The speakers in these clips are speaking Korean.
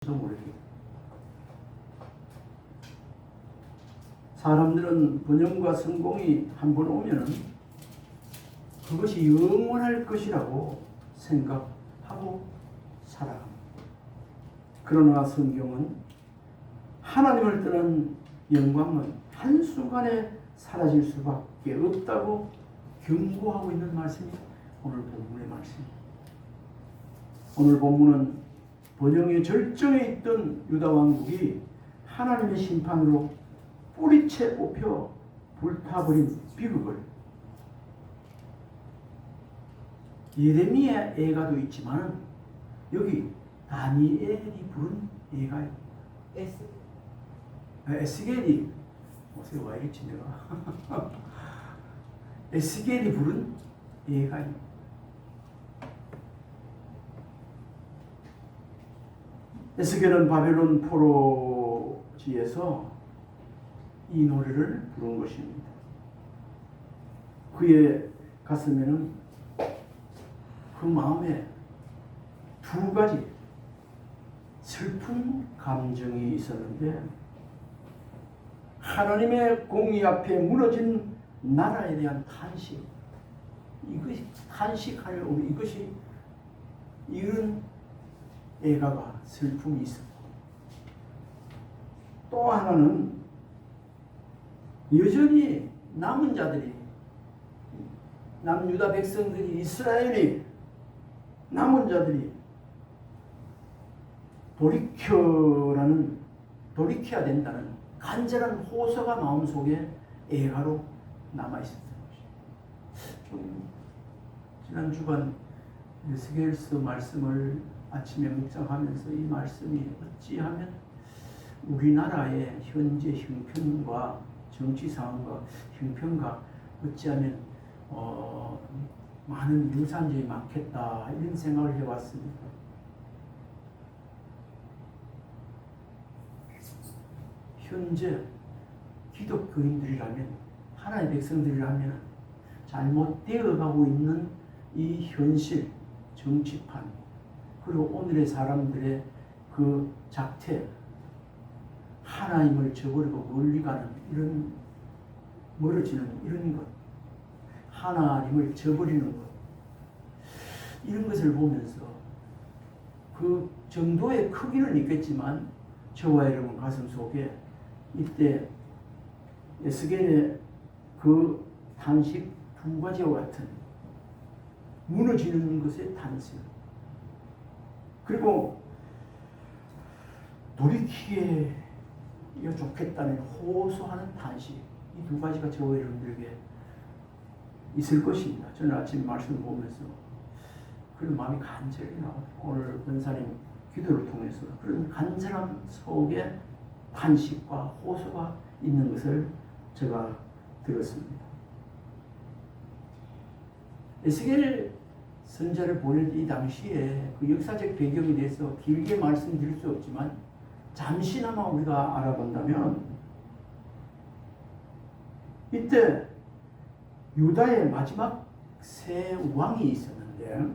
모르겠다. 사람들은 번영과 성공이 한번 오면은 그것이 영원할 것이라고 생각하고 살아갑니다. 그러나 성경은 하나님을 떠난 영광은 한순간에 사라질 수밖에 없다고 경고하고 있는 말씀이 오늘 본문의 말씀입니다. 오늘 본문은 번영의 절정에 있던 유다 왕국이 하나님의 심판으로 뿌리채 뽑혀 불타버린 비극을 예레미야 애가도 있지만 여기 다니엘이 부른 애가예요. 에스겔이 어디서 와야겠지 내가 에스겔이 부른 애가예요. 에스겔은 바벨론 포로지에서 이 노래를 부른 것입니다. 그의 가슴에는 그 마음에 두 가지 슬픈 감정이 있었는데, 하나님의 공의 앞에 무너진 나라에 대한 탄식, 이것이 탄식하려 이것이 이런 애가가 슬픔이 있었고, 또 하나는 여전히 남은 자들이, 남유다 백성들이, 이스라엘이, 남은 자들이 돌이켜야 된다는 간절한 호소가 마음속에 애가로 남아있었던 것입니다. 지난 주간 에스겔서 말씀을 아침에 묵상하면서 이 말씀이 어찌하면 우리나라의 현재 형편과 정치 상황과 형편과 어찌하면 많은 유산점이 많겠다, 이런 생각을 해왔습니다. 현재 기독교인들이라면, 하나님의 백성들이라면 잘못되어 가고 있는 이 현실, 정치판, 그리고 오늘의 사람들의 그 작태, 하나님을 저버리고 멀리 가는 이런, 멀어지는 이런 것, 하나님을 저버리는 것, 이런 것을 보면서 그 정도의 크기는 있겠지만 저와 여러분 가슴 속에 이때 에스겔의 그 탄식 두 가지와 같은 무너지는 것의 탄식, 그리고 돌이키게 좋겠다는 호소하는 탄식, 이 두 가지가 저와 여러분들에게 있을 것입니다. 저는 아침 말씀을 보면서 그런 마음이 간절히 나와요. 오늘 권사님 기도를 통해서 그런 간절함 속에 탄식과 호소가 있는 것을 제가 들었습니다. 에스겔 선자를 보낼 이 당시에 그 역사적 배경에 대해서 길게 말씀드릴 수 없지만 잠시나마 우리가 알아본다면, 이때 유다의 마지막 세 왕이 있었는데,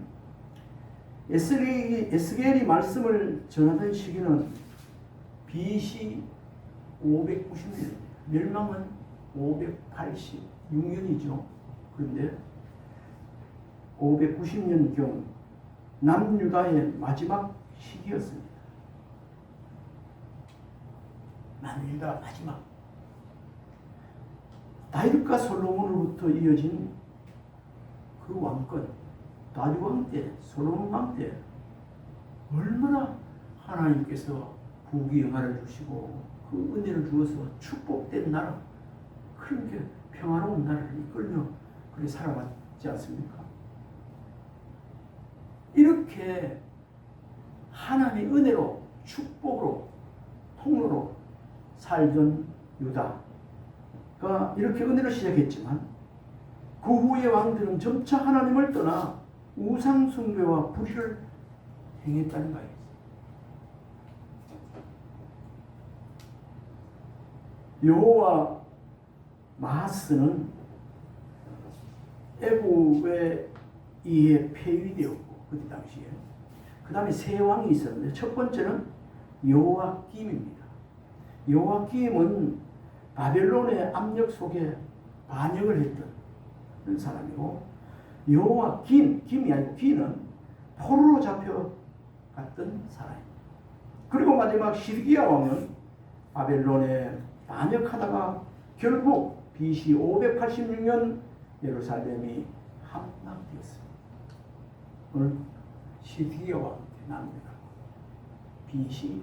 에스겔이 말씀을 전하던 시기는 BC 590년, 멸망은 586년이죠. 그런데 590년경 남유다의 마지막 시기였습니다. 남유다 마지막. 다윗과 솔로몬으로부터 이어진 그 왕권, 다윗 왕 때, 솔로몬 왕 때 얼마나 하나님께서 부귀영화를 주시고 그 은혜를 주어서 축복된 나라, 그렇게 평화로운 나라를 이끌며 그렇게 살아왔지 않습니까? 이렇게 하나님의 은혜로, 축복으로, 통로로 살던 유다가 이렇게 은혜를 시작했지만, 그 후의 왕들은 점차 하나님을 떠나 우상 숭배와 불의를 행했다는 거예요. 여호와 마하스는 애굽에 의해 폐위되었고, 그때 당시에 그 다음에 세 왕이 있었는데, 첫 번째는 여호와김입니다. 여호와김은 바벨론의 압력 속에 반역을 했던 그런 사람이고, 김이 아니고 기는 포로로 잡혀갔던 사람입니다. 그리고 마지막 시드기야 왕은 바벨론에 반역하다가 결국 BC 586년 예루살렘이 함락되었습니다. 오늘 시드기야 왕 납니다. BC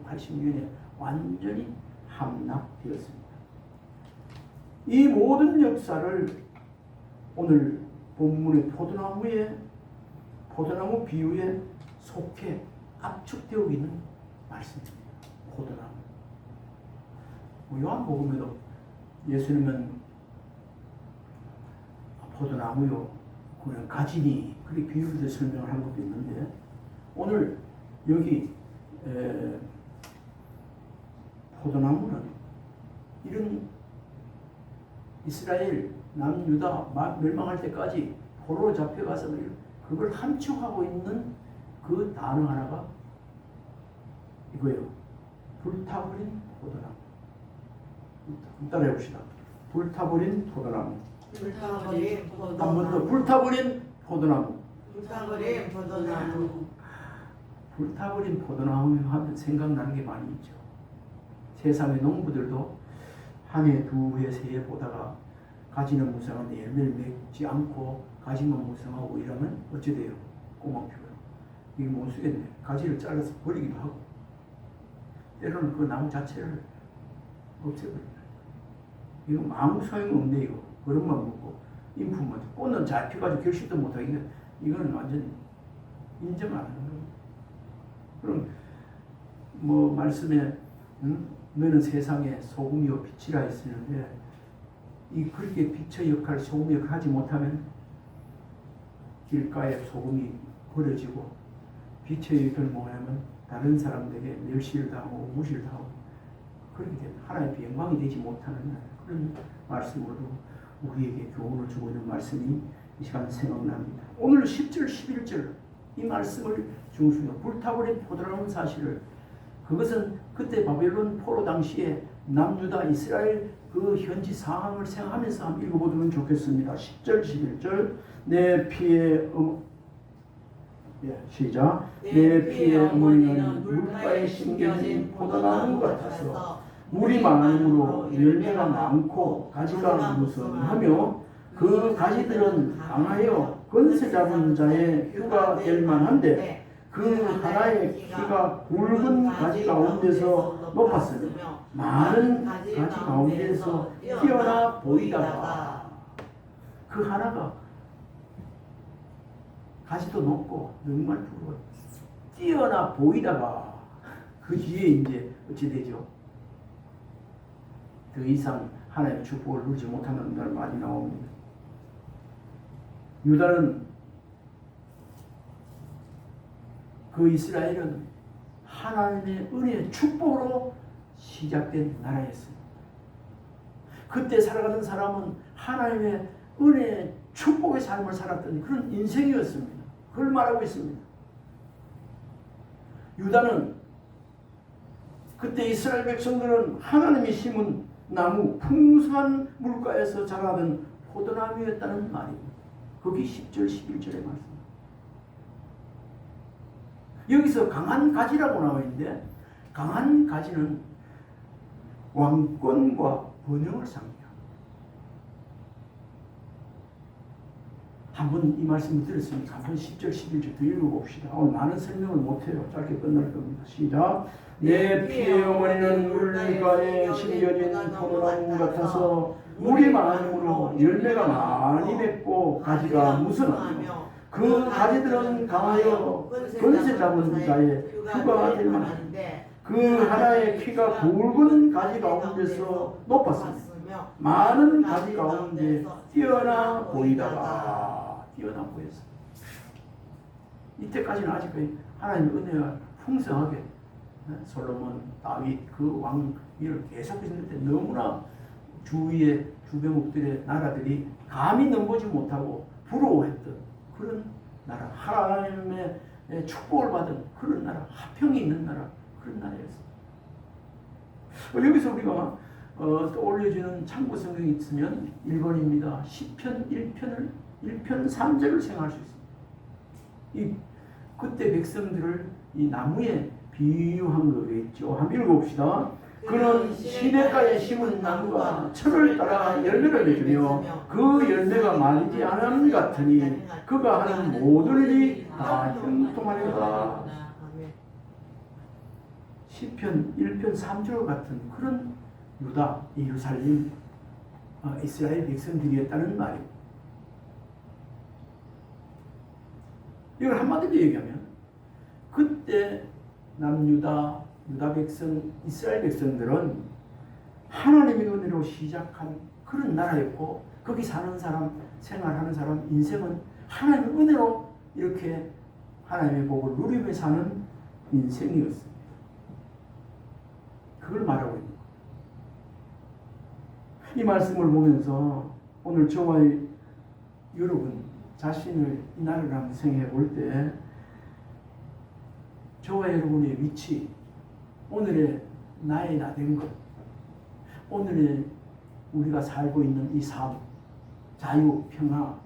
586년에 완전히 함락되었습니다. 이 모든 역사를 오늘 본문의 포도나무 비유에 속해 압축되어 있는 말씀입니다. 포도나무. 요한복음에도 예수님은 포도나무요, 그냥 가지니 그렇게 비유를 설명을 한 것도 있는데, 오늘 여기 포도나무는 이런 이스라엘 남유다 멸망할 때까지 포로로 잡혀가서 그걸 함축하고 있는 그 단어 하나가 이거예요. 불타버린 포도나무. 따라해 봅시다. 불타버린 포도나무. 불타버린 포도나무. 한 번 더. 불타버린 포도나무. 불타버린 포도나무. 불타버린 포도나무 하면 생각나는 게 많이 있죠. 세상의 농부들도 한 해, 두 해, 세 해 보다가 가지는 무성한데 열매를 맺지 않고 가지만 무성하고 이러면 어찌 돼요? 꼬막피고요. 이게 못 쓰겠네. 가지를 잘라서 버리기도 하고, 때로는 그 나무 자체를 없애버립니다. 이거 아무 소용없네. 이거 그릇만 먹고 인품만, 꽃은 잘 피가지고 결실도 못하게, 이거는 완전 인정 안 하는 거예요. 그럼 뭐 말씀에 너는 세상에 소금이요 빛이라 했었는데, 이 그렇게 빛의 역할, 소금의 역할을 하지 못하면 길가에 소금이 버려지고, 빛의 역할을 못하면 다른 사람들에게 멸시를 당하고 무시를 당하고, 그렇게 되면 하나님의 영광이 되지 못하는 그런 말씀으로 우리에게 교훈을 주고 있는 말씀이 이 시간 생각납니다. 오늘 10절 11절 이 말씀을 중심으로 불타버린 포도나무 사실을, 그것은 그때 바벨론 포로 당시에 남유다 이스라엘 그 현지 상황을 생각하면서 한번 읽어보면 좋겠습니다. 10절 11절 내 피의 시작. 내 피의 어머니는 물가에 심겨진 포도나무 같아서 물이 많음으로 열매가 많고 가지가 무성하며 그 가지들은 강하여 권세 잡은 자의 휴가 될 만한데 그 하나의 키가 굵은 가지 가운데서 높았으며 많은 가지 가운데서 뛰어나 보이다가, 그 하나가 가지도 높고 정말 굵고 뛰어나 보이다가 그 뒤에 이제 어찌 되죠? 더 이상 하나님의 축복을 누리지 못하는 날 많이 나옵니다. 유다는, 그 이스라엘은 하나님의 은혜의 축복으로 시작된 나라였습니다. 그때 살아가는 사람은 하나님의 은혜의 축복의 삶을 살았던 그런 인생이었습니다. 그걸 말하고 있습니다. 유다는, 그때 이스라엘 백성들은 하나님이 심은 나무, 풍성한 물가에서 자라는 포도나무였다는 말입니다. 거기 10절 11절의 말씀. 여기서 강한 가지라고 나와 있는데, 강한 가지는 왕권과 번영을 상징합니다. 한번 이 말씀을 들었으니까 한번 10절 11절 더 읽어봅시다. 오늘 많은 설명을 못해요. 짧게 끝날 겁니다. 시작. 내 피의 어머니는 물가에 심겨진 포도나무 같아서 물이 많으므로 열매가 많이 맺고 가지가 무성하며 그 가지들은 강하여 권세 잡은 자의 휴가가 될 만한데 그 하나의 키가 굵은 가지 가운데서 높았으며 많은 가지 가운데 뛰어나 보이다가 보였습니다. 이때까지는 아직까지 하나님의 은혜가 풍성하게 솔로몬, 다윗 그 왕 위를 계속 있는데, 너무나 주위의 주변국들의 나라들이 감히 넘보지 못하고 부러워했던 그런 나라, 하나님의 축복을 받은 그런 나라, 화평이 있는 나라, 그런 그런 나라였습니다. 여기서 우리가 떠올려지는 참고 성경이 있으면 1번입니다. 시편 1편 3절을 생각할 수 있습니다. 그때 백성들을 이 나무에 비유한 거겠죠. 한번 읽어봅시다. 그는 시냇가에 심은 나무가 철을 따라 열매를 맺으며 그 열매가 말리지 않음 같으니 그가 하는 모든 일이 다 형통하리로다. 시편 1편 3절 같은 그런 유다, 예루살렘, 이스라엘 백성들이었다는 말입니다. 이걸 한마디로 얘기하면 그때 남유다, 유다 백성, 이스라엘 백성들은 하나님의 은혜로 시작한 그런 나라였고 거기 사는 사람, 생활하는 사람, 인생은 하나님의 은혜로 이렇게 하나님의 복을 누리며 사는 인생이었습니다. 그걸 말하고 있는 거예요. 이 말씀을 보면서 오늘 저와 여러분 자신을 이 나라를 한번 생각해 볼 때 저와 여러분의 위치, 오늘의 나의 나 된 것, 오늘의 우리가 살고 있는 이 삶, 자유, 평화,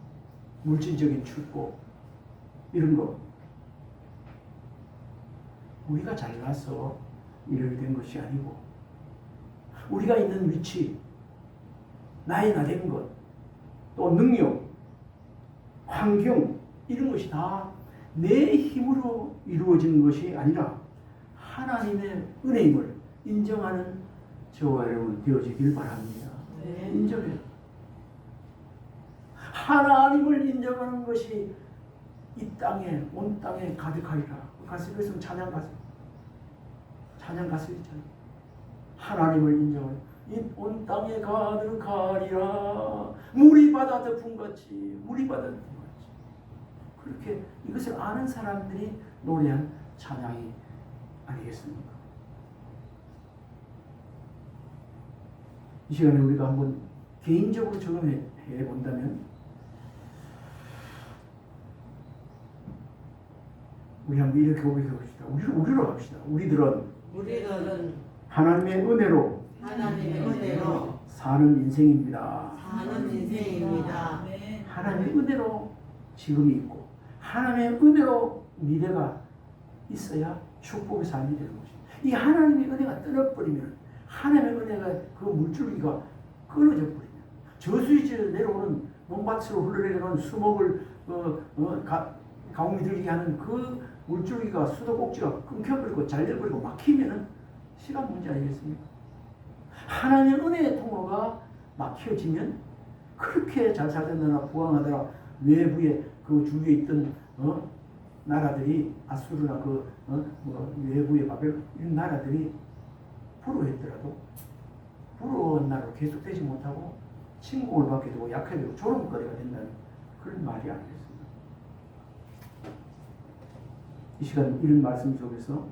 물질적인 축복 이런 거 우리가 잘나서 이렇게 된 것이 아니고 우리가 있는 위치, 나의 나 된 것, 또 능력, 환경 이런 것이 다 내 힘으로 이루어진 것이 아니라 하나님의 은혜임을 인정하는 저와 여러분 되어지길 바랍니다. 네. 인정해요. 하나님을 인정하는 것이 이 땅에 온 땅에 가득하리라. 가슴에서 찬양 가슴 있잖아요. 하나님을 인정하는 이 온 땅에 가득하리라. 물이 바다 덮음같이 물이 바다 덮음같이 그렇게 이것을 아는 사람들이 노래한 찬양이 아니겠습니까? 이 시간에 우리가 한번 개인적으로 적용해 본다면 우리 한번 이렇게 고백해 봅시다. 우리로 합시다. 우리들은 하나님의 은혜로 사는 인생입니다. 하나님의 은혜로 지금이 있고 하나님의 은혜로 미래가 있어야 축복의 삶이 되는 것입니다. 이 하나님의 은혜가 떠나버리면 하나님의 은혜가 그 물줄기가 끊어져 버리면 저수지에 내려오는 논밭으로 흘러내려가는 수목을 가뭄이 들게 하는 그 물줄기가 수도꼭지가 끊겨버리고 잘려버리고 막히면은 시간 문제 아니겠습니까? 하나님의 은혜의 통로가 막혀지면 그렇게 잘 살던 나라 부강하더라 외부에 그 주위에 있던 나라들이 아수르나 외부의 바벨 이런 나라들이 부러워했더라도 부러운 나라로 계속되지 못하고 침공을 받게 되고 약하게 되고 조롱거리가 된다는 그런 말이 아니겠습니다. 이 시간 이런 말씀 속에서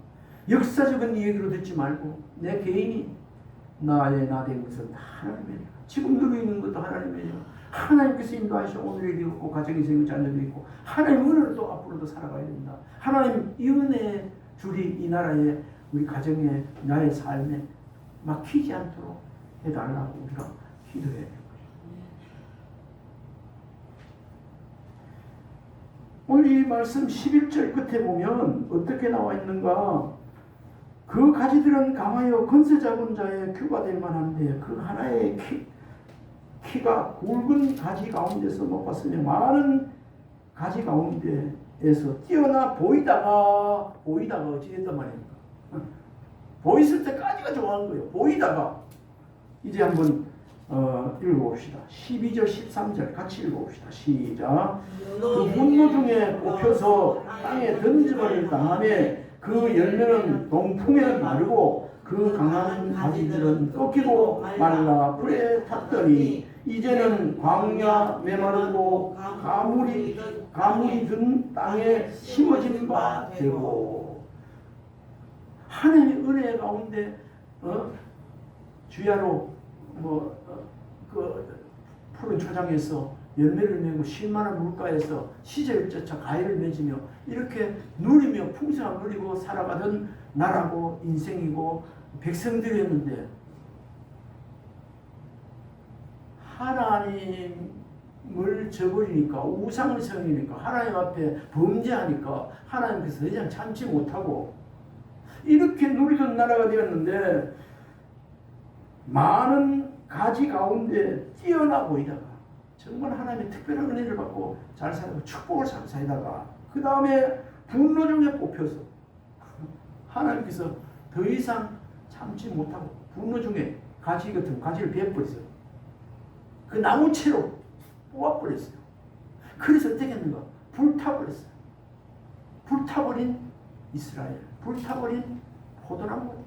역사적인 얘기로 듣지 말고 내 개인이 나의 나 된 것은 하나님의 지금 누리고 있는 것도 하나님의 하나님께서 인도하시고 오늘의 일이 있고 가정이 생긴 자녀도 있고 하나님의 은혜로 또 앞으로도 살아가야 된다. 하나님 이 은혜의 줄이 이 나라에 우리 가정에 나의 삶에 막히지 않도록 해달라고 우리가 기도해야 될 것입니다. 오늘 이 말씀 11절 끝에 보면 어떻게 나와 있는가? 그 가지들은 강하여 건세 잡은 자의 규가 될 만한데 그 하나의 키가 굵은 가지 가운데서 높았으며 많은 가지 가운데에서 뛰어나 보이다가 어찌 됐단 말입니까? 보였을 때까지가 좋아하는 거예요. 보이다가 이제 한번 읽어봅시다. 12절 13절 같이 읽어봅시다. 시작. 그 분노 중에 뽑혀서 땅에 던져버릴 당함에 그 열매는 동풍에 마르고 그 강한 가지들은 꺾이고 말라 불에 탔더니 이제는 광야 메마르고 가물이 든 땅에 심어진 바 되고 하나님의 은혜 가운데 주야로 그 푸른 초장에서 열매를 맺고 쉴만한 물가에서 시절을 쫓아 과일을 맺으며 이렇게 누리며 풍성함을 누리고 살아가던 나라고 인생이고 백성들이었는데 하나님을 저버리니까 우상을 섬기니까 하나님 앞에 범죄하니까 하나님께서 더 이상 참지 못하고 이렇게 누리던 나라가 되었는데 많은 가지 가운데 뛰어나 보이다가 정말 하나님의 특별한 은혜를 받고 잘 살고 축복을 잘 살다가 그 다음에 분노 중에 뽑혀서 하나님께서 더 이상 참지 못하고 분노 중에 가지 같은 가지를 베어버렸어요. 그 나무채로 뽑아버렸어요. 그래서 어떻게 했는가? 불타버렸어요. 불타버린 이스라엘, 불타버린 포도나무.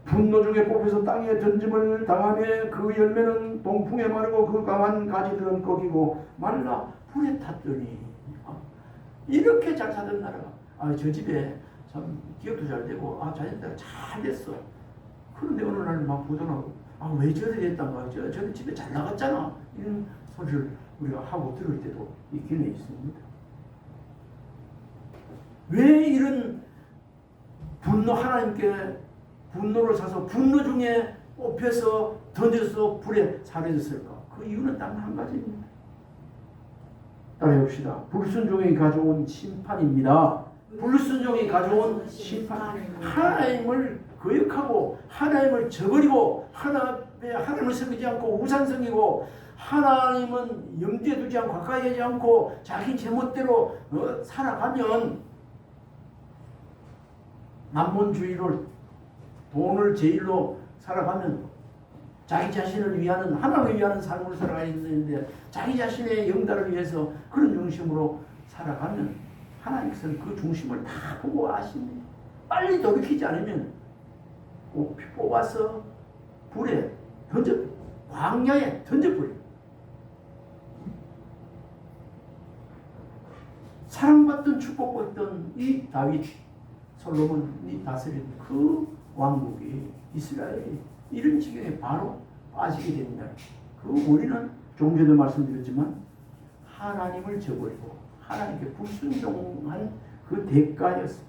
분노 중에 뽑혀서 땅에 던짐을 당하며 그 열매는 동풍에 마르고 그 강한 가지들은 꺾이고 말라 불에 탔더니 이렇게 잘 사던 나라가 저 집에 참 기업도 잘 되고 자녀들 잘 됐어. 그런데 어느 날 막 보더라고 왜 저래 됐단 말이야. 저희 집에 잘 나갔잖아. 이런 소리를 우리가 하고 들을 때도 있기는 있습니다. 왜 이런 하나님께 분노를 사서 분노 중에 뽑혀서 던져서 불에 사려졌을까? 그 이유는 딱 한 가지입니다. 따라해봅시다. 불순종이 가져온 심판입니다. 불순종이 가져온 심판. 하나님을 거역하고 하나님을 저버리고 하나님을 섬기지 않고 우상 섬기고 하나님은 염두에 두지 않고 가까이 하지 않고 자기 제멋대로 살아가면 만몬주의로 돈을 제일로 살아가면 자기 자신을 위하는 하나님을 위하는 삶을 살아가야 되는데 자기 자신의 영달을 위해서 그런 중심으로 살아가면 하나님께서는 그 중심을 다 보고 아십니다. 빨리 돌이키지 않으면 뽑아서 불에 던져버려. 광야에 던져버려. 사랑받던 축복받던 이 다윗 솔로몬이 다스린 그 왕국이 이스라엘이 이런 지경에 바로 빠지게 됩니다. 그 우리는 좀 전에 말씀드렸지만 하나님을 저버리고 하나님께 불순종한 그 대가였습니다.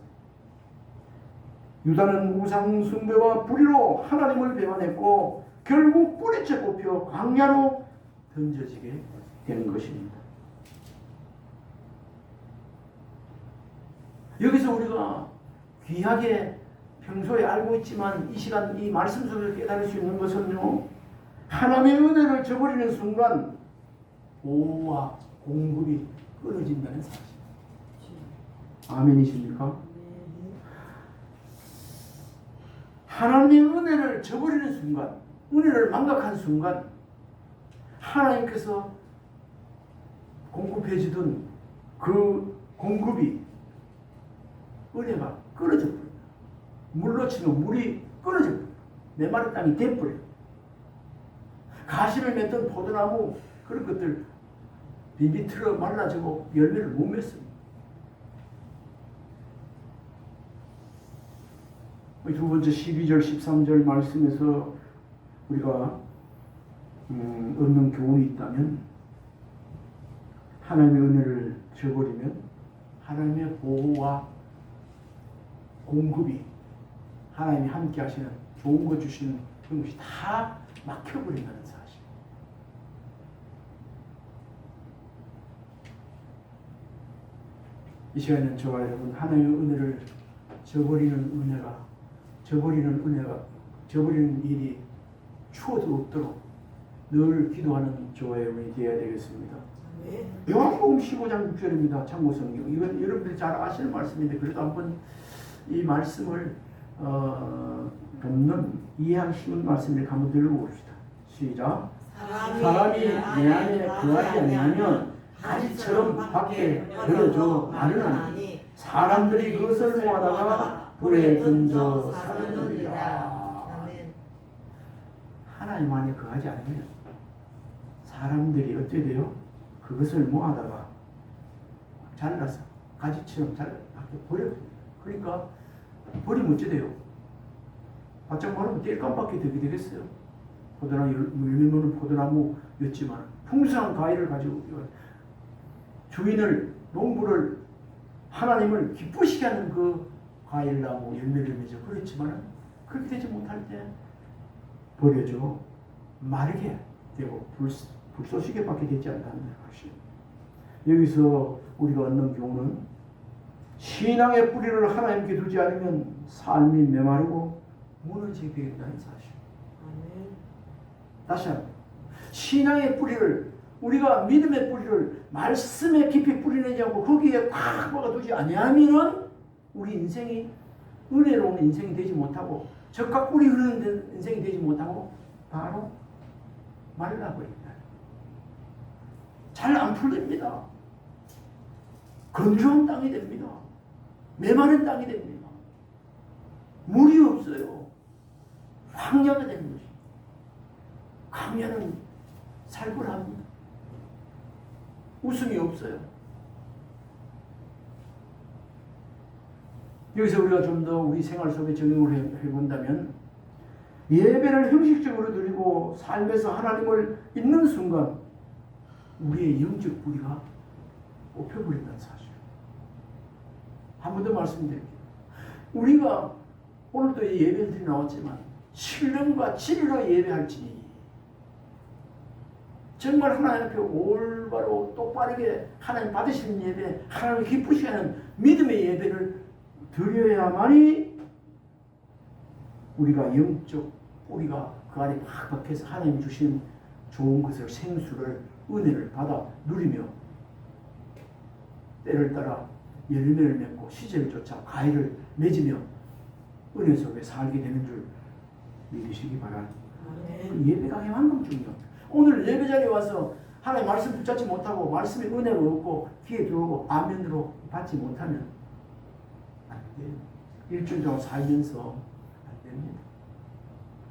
유다는 우상 숭배와 불의로 하나님을 배반했고 결국 뿌리째 뽑혀 광야로 던져지게 되는 것입니다. 여기서 우리가 귀하게 평소에 알고 있지만 이 시간 이 말씀 속에서 깨달을 수 있는 것은요, 하나님의 은혜를 저버리는 순간 보호와 공급이 끊어진다는 사실. 아멘이십니까? 하나님의 은혜를 저버리는 순간, 은혜를 망각한 순간 하나님께서 공급해 주던 그 공급이 은혜가 끊어져 버립니다. 물로 치면 물이 끊어져 버립니다. 메마른 땅이 돼버려요. 가시를 맺던 포도나무 그런 것들 비비틀어 말라지고 열매를 못 맺습니다. 두 번째 12절 13절 말씀에서 우리가 얻는 교훈이 있다면 하나님의 은혜를 저버리면 하나님의 보호와 공급이 하나님이 함께 하시는 좋은 것 주시는 그런 것이 다 막혀버린다는 사실. 이 시간에는 저와 여러분 하나님의 은혜를 저버리는 일이 추워도 없도록 늘 기도하는 저와 여러분이 되어야 되겠습니다. 요한복음 15장 6절입니다. 참고성경. 이건 여러분들이 잘 아시는 말씀인데 그래도 한번 이 말씀을 돕는 이해하기 쉬운 말씀을 한번 들어봅시다. 시작. 사람이 내 안에 거하지 아니하면 가지처럼 밖에 버려져 마르나니 사람들이 그것을 모아다가 불에 던져 사르느니라. 하나님 안에 거하지 않으면 사람들이 어떻게 돼요? 그것을 모아다가 잘라서 가지처럼 밖에 버려요. 그러니까 버리면 어찌 돼요? 바짝 마르면 땔감밖에 되겠어요. 포도나무 열매맺는 포도나무였지만 풍성한 과일을 가지고 주인을 농부를 하나님을 기쁘시게 하는 그 과일을 나고 열매를 맺어. 그렇지만 그렇게 되지 못할 때 버려져 마르게 되고 불쏘시개 밖에 되지 않는다는 것이. 여기서 우리가 얻는 교훈은 신앙의 뿌리를 하나님께 두지 않으면 삶이 메마르고 무너지게 된다는 사실. 다시 한번 신앙의 뿌리를, 우리가 믿음의 뿌리를 말씀에 깊이 뿌리내지 않고 거기에 꽉 박아두지 아니하면은 우리 인생이 은혜로운 인생이 되지 못하고 적각 뿌리 흐르는 인생이 되지 못하고 바로 말라버린다. 잘 안 풀립니다. 건조한 땅이 됩니다. 메마른 땅이 됩니다. 물이 없어요. 황야가 되는 것입니다. 강야는 살벌합니다. 웃음이 없어요. 여기서 우리가 좀 더 우리 생활 속에 적용을 해본다면 예배를 형식적으로 드리고 삶에서 하나님을 잊는 순간 우리의 영적 뿌리가 뽑혀버린다는 사실. 한 번 더 말씀드릴게요. 우리가 오늘도 예배들이 나왔지만 신령과 진리로 예배할지니 정말 하나님 앞에 올바로 똑바르게 하나님 받으시는 예배, 하나님을 기쁘시게 하는 믿음의 예배를 드려야만이 우리가 영적 뿌리가 그 안에 팍 박혀서 하나님 주신 좋은 것을, 생수를, 은혜를 받아 누리며 때를 따라 열매를 맺고 시절을 쫓아 과일을 맺으며 은혜 속에 살게 되는 줄 믿으시기 바랍니다. 그 예배가 해만큼 중요합니다. 오늘 예배 자리에 와서 하나님 말씀 붙잡지 못하고 말씀의 은혜가 없고 귀에 들어오고 아멘으로 받지 못하면 안 돼요. 일주일 동안 살면서 안 됩니다.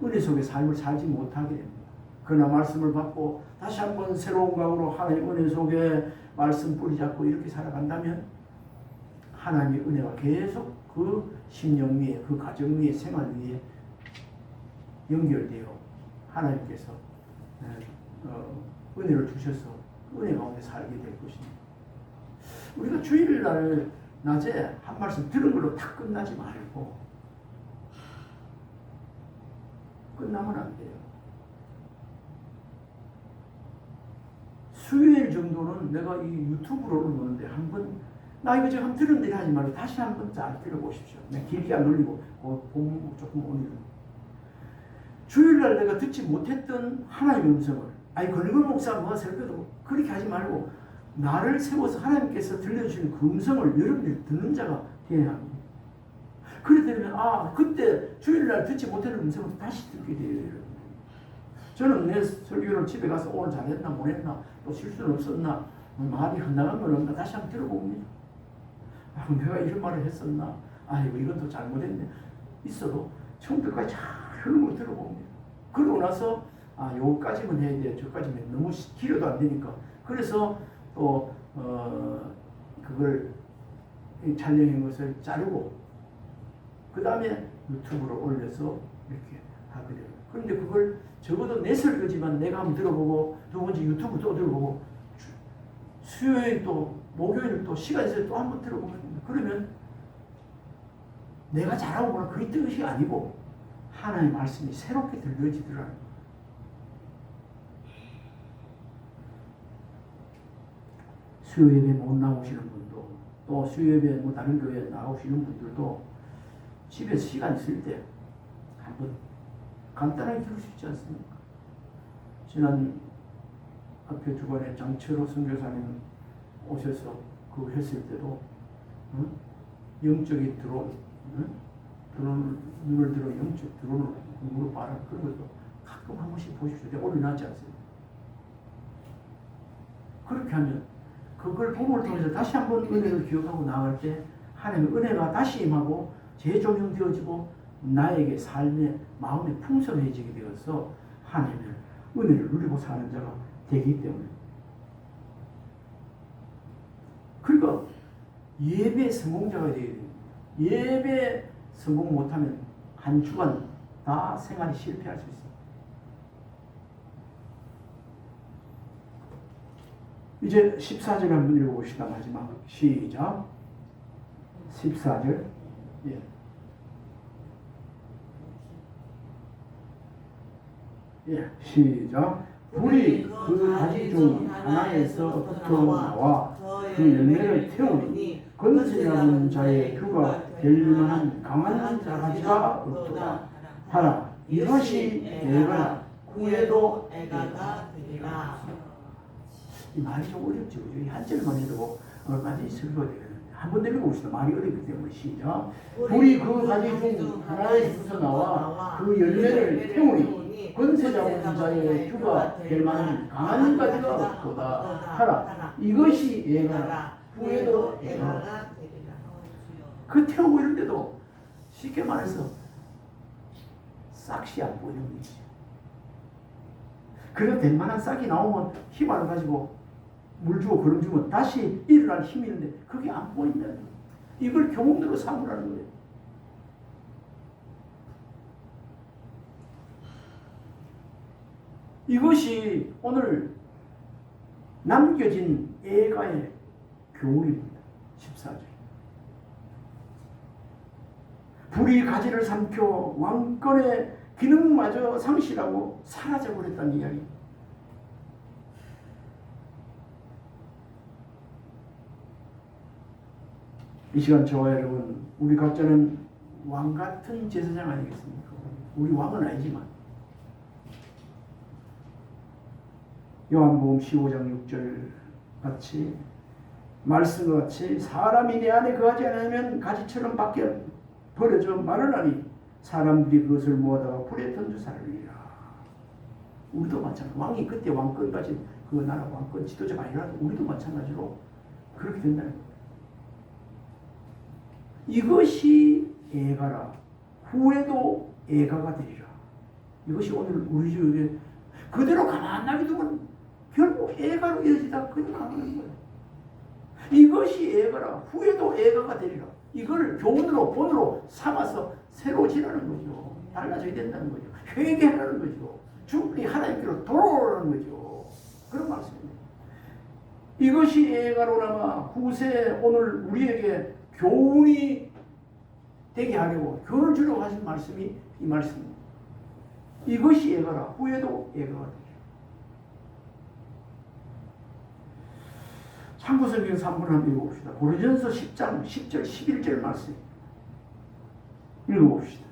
은혜 속에 삶을 살지 못하게 됩니다. 그러나 말씀을 받고 다시 한번 새로운 각오로 하나님 은혜 속에 말씀 뿌리 잡고 이렇게 살아간다면 하나님의 은혜가 계속 그 심령 위에, 그 가정 위에, 생활 위에 연결되어 하나님께서 은혜를 주셔서 은혜 가운데 살게 될 것입니다. 우리가 주일날 낮에 한 말씀 들은 걸로 다 끝나지 말고 끝나면 안 돼요. 수요일 정도는 내가 이 유튜브로 올리는데 한번 나 이거 지금 들은 대로 하지 말고 다시 한번 잘 들어보십시오. 내가 길게 안 올리고 본 조금 올리는. 주일날 내가 듣지 못했던 하나님의 음성을, 아니 권익원 목사 뭐가 설교도 그렇게 하지 말고 나를 세워서 하나님께서 들려주시는 그 음성을 여러분들이 듣는 자가 되어야 합니다. 그래 되면 그때 주일날 듣지 못했던 음성을 다시 듣게 돼요. 저는 내 설교를 집에 가서 오늘 잘했나 못했나 또 실수는 없었나 말이 헛나간 건 없나 다시 한번 들어봅니다. 내가 이런 말을 했었나? 아이고 이건 또 잘못했네. 있어도 처음부터까지 잘 흐름을 들어봅니다. 그러고 나서 요까지만 해야 돼. 저까지만 너무 길어도 안 되니까. 그래서 또 그걸 촬영한 것을 자르고 그 다음에 유튜브로 올려서 이렇게 하게 돼요. 그런데 그걸 적어도 내 설교지만 내가 한번 들어보고 두 번째 유튜브 또 들어보고 수요일 또 목요일 또 시간 있을 때 또 한번 들어보면 됩니다. 그러면 내가 잘하고나 그게 뜻이 아니고 하나님의 말씀이 새롭게 들려지더라는 거예요. 수요예배 못 나오시는 분도 또 수요예배 뭐 다른 교회에 나오시는 분들도 집에서 시간 있을 때 한번 간단하게 들을 수 있지 않습니까? 지난 앞에 주간에 장철호 선교사님 오셔서 그거 했을 때도 영적인 드론, 눈을 들어 영적 드론을 공부로 말하는 그런 것도 가끔 한 번씩 보십시오. 내가 올려놨지 않습니까? 그렇게 하면 그걸 복음을 통해서 다시 한번 은혜를 기억하고 나아갈 때 하나님의 은혜가 다시 임하고 재조명되어지고 나에게 삶의 마음이 풍성해지게 되어서 하나님의 은혜를 누리고 사는 자가 되기 때문에 그러니까 예배 성공자가 되어야 됩니다. 예배 성공 못하면 한 주간 다 생활이 실패할 수 있습니다. 이제 14절 한번 읽어봅시다. 마지막 시작. 14절. 예. 예, 시작. 불이 그 가지 중 하나에서부터 나와 그 열매를 태우니 건세 잡은 자의 주가 될 만한 강한 가지가 없도다 하라. 이것이 애가라. 후에도 애가가 되리라. 이 말이 좀 어렵죠. 이 한 절만 해도 얼마든지 설교가 되겠는데 한번 내려봅시다. 말이 어렵기 때문에 시작. 불이 그 가지 중 하나에서 나와 그 열매를 태우니 건세 잡은 자의 주가 될 만한 강한 가지가 없도다 하라. 이것이 애가라. 후에도 애가라. 애가가 되리라. 그 태우고 이런데도 쉽게 말해서 싹이 안 보이는 거지. 그래도 될 만한 싹이 나오면 힘을 가지고 물 주고 거름 주면 다시 일어날 힘이 있는데 그게 안 보인다는 거예요. 이걸 교훈으로 삼으라는 거예요. 이것이 오늘 남겨진 애가의 교훈입니다. 14절. 불이 가지를 삼켜 왕권의 기능마저 상실하고 사라져버렸다는 이야기. 이 시간 저와 여러분, 우리 각자는 왕 같은 제사장 아니겠습니까? 우리 왕은 아니지만 요한복음 15장 6절 같이 말씀과 같이 사람이 내 안에 거하지 않으면 가지처럼 밖에 버려져 마르나니 사람들이 그것을 모아다가 불에 던져 살리리라. 우리도 마찬가지로 왕이 그때 왕권까지 그 나라 왕권 지도자가 아니라도 우리도 마찬가지로 그렇게 된다는 거예요. 이것이 애가라. 후에도 애가가 되리라. 이것이 오늘 우리 주에 그대로 가만히 두면 결국 애가로 이어지다가 그냥 가는 거예요. 이것이 애가라. 후에도 애가가 되리라. 이걸 교훈으로 본으로 삼아서 새로워지라는 거죠. 달라져야 된다는 거죠. 회개하라는 거죠. 충분히 하나님께로 돌아오라는 거죠. 그런 말씀입니다. 이것이 애가로나마 후세 오늘 우리에게 교훈이 되게 하려고 교훈을 주려고 하신 말씀이 이 말씀입니다. 이것이 애가라. 후에도 애가가 되리라. 참고성경 3분 한번 읽어봅시다. 고린전서 10장 10절 11절 말씀 읽어봅시다.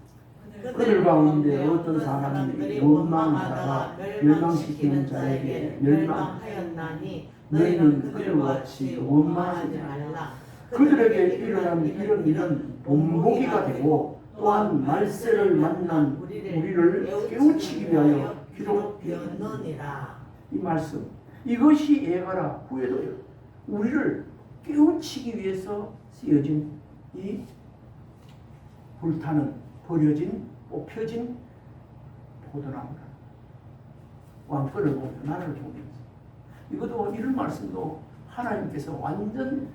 그들 가운데 어떤 사람이 원망하다가 멸망시키는 자에게 멸망하였나니 너희는 그들과 같이 원망하지 말라. 그들에게 일어난 이런 본보기가 되고 또한 말세를 만난 우리를 깨우치기 위하여 기록되었느니라. 이 말씀 이것이 애가라. 후에도 우리를 깨우치기 위해서 쓰여진 이 불타는 버려진 뽑혀진 포도나무라. 왕권을 보며 나라를 보면서 이것도 이런 말씀도 하나님께서 완전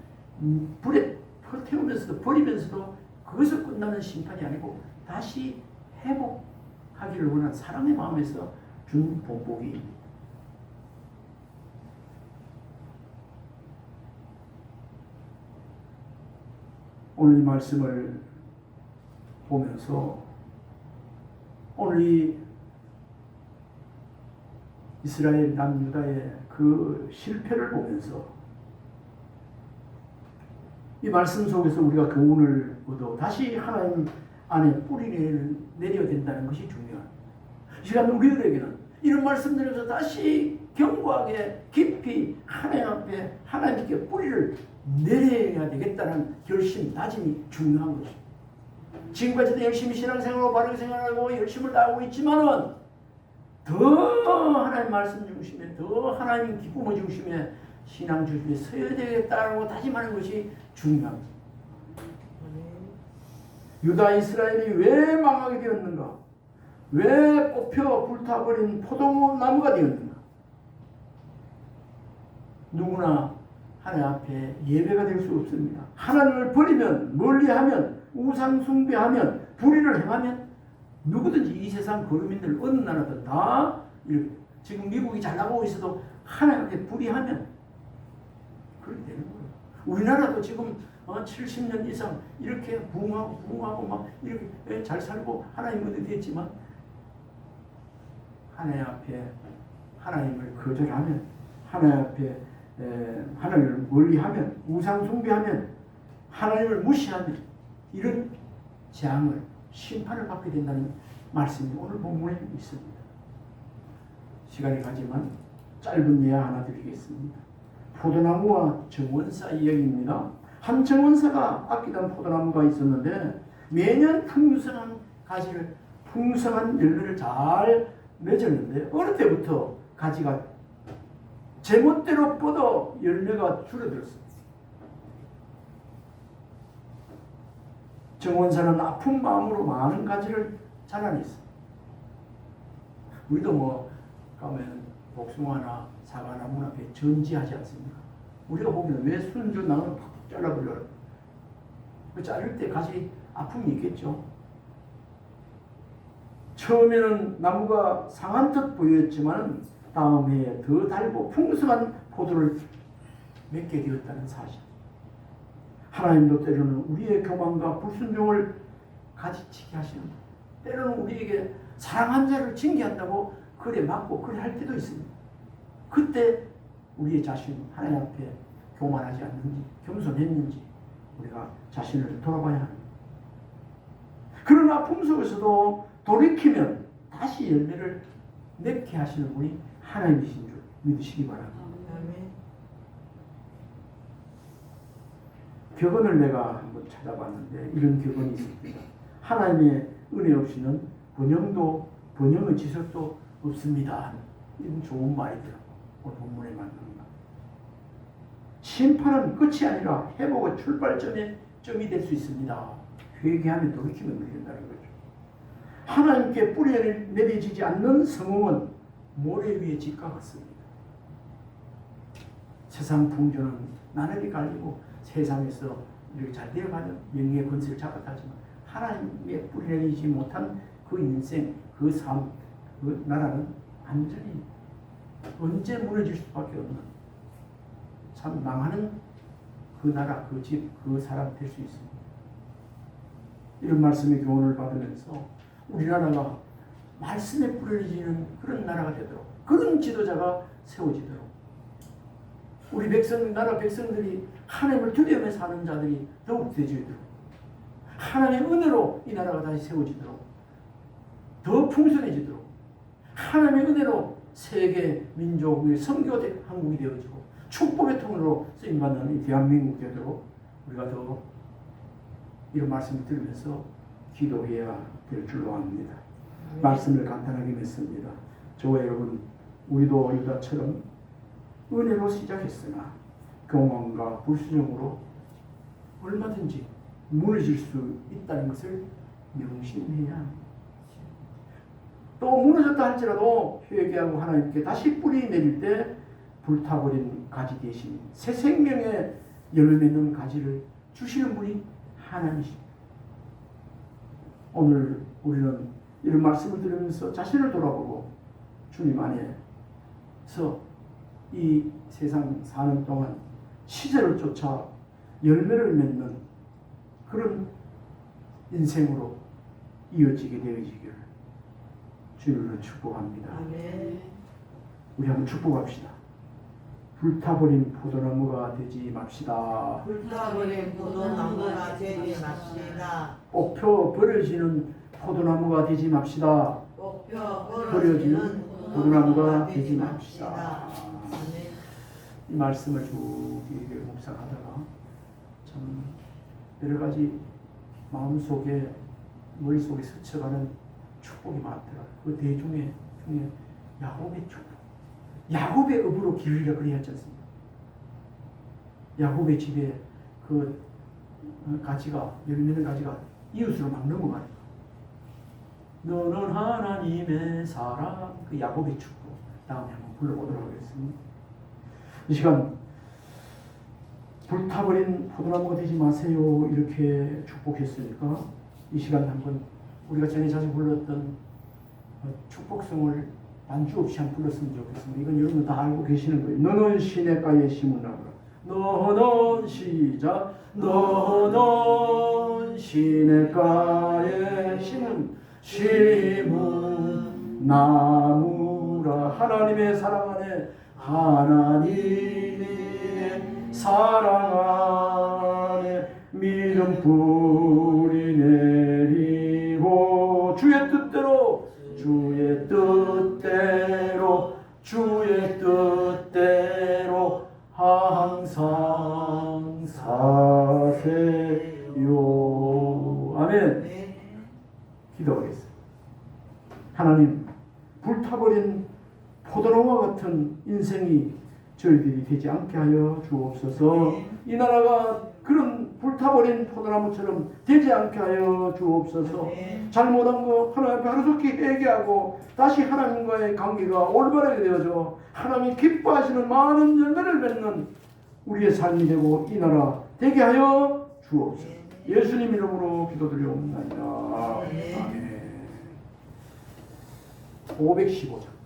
불에 태우면서도 버리면서도 그것을 끝나는 심판이 아니고 다시 회복하기를 원하는 사랑의 마음에서 준 본보기입니다. 오늘 이 말씀을 보면서 오늘 이 이스라엘 남유다의 그 실패를 보면서 이 말씀 속에서 우리가 교훈을 얻어 다시 하나님 안에 뿌리를 내려야 된다는 것이 중요합니다. 이 시간 우리들에게는 이런 말씀들에서 다시 견고하게 깊이 하나님 앞에 하나님께 뿌리를 내려야 되겠다는 결심, 다짐이 중요한 것입니다. 지금까지도 열심히 신앙생활하고 바르게 생활하고 열심을 다하고 있지만은 더 하나님 말씀 중심에 더 하나님 기쁨의 중심에 신앙 중심에 서야 되겠다고 다짐하는 것이 중요합니다. 유다 이스라엘이 왜 망하게 되었는가? 왜 뽑혀 불타버린 포도나무가 되었는가? 누구나 하나님 앞에 예배가 될 수 없습니다. 하나님을 버리면 멀리하면 우상 숭배하면 불의를 행하면 누구든지 이 세상 거류민들 어느 나라든 다 이렇게 지금 미국이 잘 나가고 있어도 하나님 앞에 불의하면 그렇게 되는 거예요. 우리나라도 지금 70년 이상 이렇게 부흥하고 막 이렇게 잘 살고 하나님 은혜 됐지만 하나님 앞에 하나님을 거절하면 하나님 앞에 하나님을 멀리하면 우상 숭배하면 하나님을 무시하면 이런 재앙을 심판을 받게 된다는 말씀이 오늘 본문에 있습니다. 시간이 가지만 짧은 예화 하나 드리겠습니다. 포도나무와 정원사 이야기입니다. 한 정원사가 아끼던 포도나무가 있었는데 매년 풍성한 가지를 풍성한 열매를 잘 맺었는데 어느 때부터 가지가 제멋대로 뻗어 열매가 줄어들었어요. 정원사는 아픈 마음으로 많은 가지를 자라냈어요. 우리도 뭐 가면 복숭아나 사과나무 앞에 전지하지 않습니까? 우리가 보면 왜 순주 나무를 팍 잘라버려요? 그 자를 때 가지 아픔이 있겠죠. 처음에는 나무가 상한 듯 보였지만 다음 해에 더 달고 풍성한 포도를 맺게 되었다는 사실. 하나님도 때로는 우리의 교만과 불순종을 가지치게 하시는, 때로는 우리에게 사랑한 자를 징계한다고 그래 맞고 그래 할 때도 있습니다. 그때 우리의 자신 하나님 앞에 교만하지 않는지 겸손했는지 우리가 자신을 돌아봐야 합니다. 그런 아픔 속에서도 돌이키면 다시 열매를 맺게 하시는 분이 하나님이신 줄 믿으시기 바랍니다. 아멘. 격언을 내가 한번 찾아봤는데 이런 격언이 있습니다. 하나님의 은혜 없이는 번영의 지속도 없습니다. 이런 좋은 말이더라고요. 오늘 본문에 맞는 말. 심판은 끝이 아니라 회복의 출발점이 될 수 있습니다. 회개하면 돌이키면 된다는 거죠. 하나님께 뿌리를 내려지지 않는 성공은 모래 위에 집과 같습니다. 세상 풍조는 나날이 갈리고 세상에서 이렇게 잘 되어가는 명예의 권세를 잡았다 하지만 하나님의 뿌리 내리지 못한 그 인생, 그 삶, 그 나라는 완전히 언제 무너질 수밖에 없는 참 망하는 그 나라, 그 집, 그 사람 될 수 있습니다. 이런 말씀의 교훈을 받으면서 우리나라가 말씀에 뿌려지는 그런 나라가 되도록, 그런 지도자가 세워지도록, 우리 나라 백성들이 하나님을 두려움에 사는 자들이 더욱 되어지도록, 하나님의 은혜로 이 나라가 다시 세워지도록, 더 풍성해지도록, 하나님의 은혜로 세계 민족의 선교 한국이 되어지고 축복의 통로로 쓰임받는 이 대한민국 되도록 우리가 더 이런 말씀을 들으면서 기도해야 될 줄로 압니다. 말씀을 간단하게 맺습니다. 저와 여러분, 우리도 유다처럼 은혜로 시작했으나 교만과 불순종으로 얼마든지 무너질 수 있다는 것을 명심해야 합니다. 또 무너졌다 할지라도 회개하고 하나님께 다시 뿌리 내릴 때 불타버린 가지 대신 새 생명의 열매 맺는 가지를 주시는 분이 하나님이십니다. 오늘 우리는 이런 말씀을 들으면서 자신을 돌아보고 주님 안에서 이 세상 사는 동안 시절을 쫓아 열매를 맺는 그런 인생으로 이어지게 되어지기를 주님으로 축복합니다. 아멘. 우리 한번 축복합시다. 불타버린 포도나무가 되지 맙시다. 불타버린 포도나무가 되지 맙시다. 뽑혀 버려지는 포도나무가 되지 맙시다. 뽑혀 버려지는 포도나무가 되지 맙시다. 아멘. 이 말씀을 쭉 이렇게 묵상하다가 참 여러 가지 마음속에 머릿속에 스쳐가는 축복이 많더라. 그 대중에 중에 야곱의 축복. 야곱의 업으로 기르리라 그랬지 않습니까? 야곱의 집에 그 가지가 열매는 가지가 이웃으로 막 넘어가는 거. 너는 하나님의 사랑. 그 야곱의 축복. 다음에 한번 불러보도록 하겠습니다. 이 시간 불타버린 포도나무가 되지 마세요 이렇게 축복했으니까 이 시간 한번 우리가 전에 자주 불렀던 축복성을 반주 없이 한번 불렀으면 좋겠습니다. 이건 여러분 다 알고 계시는 거예요. 너는 시냇가에 심은 나무라. 너는 시작 너는 시냇가에 심은 나무라. 하나님의 사랑 안에, 하나님의 사랑 안에 믿음 뿌리 내리고 주의 뜻대로 항상 사세요. 아멘. 기도하겠습니다. 하나님, 불타버린 포도나무와 같은 인생이 저희들이 되지 않게 하여 주옵소서. 이 나라가 그런 불타버린 포도나무처럼 되지 않게 하여 주옵소서. 잘못한 거 하나님 앞에 하루속히 회개하고 다시 하나님과의 관계가 올바르게 되어져 하나님이 기뻐하시는 많은 열매를 맺는 우리의 삶이 되고 이 나라 되게 하여 주옵소서. 예수님 이름으로 기도드리옵나이다. 아멘. 515장.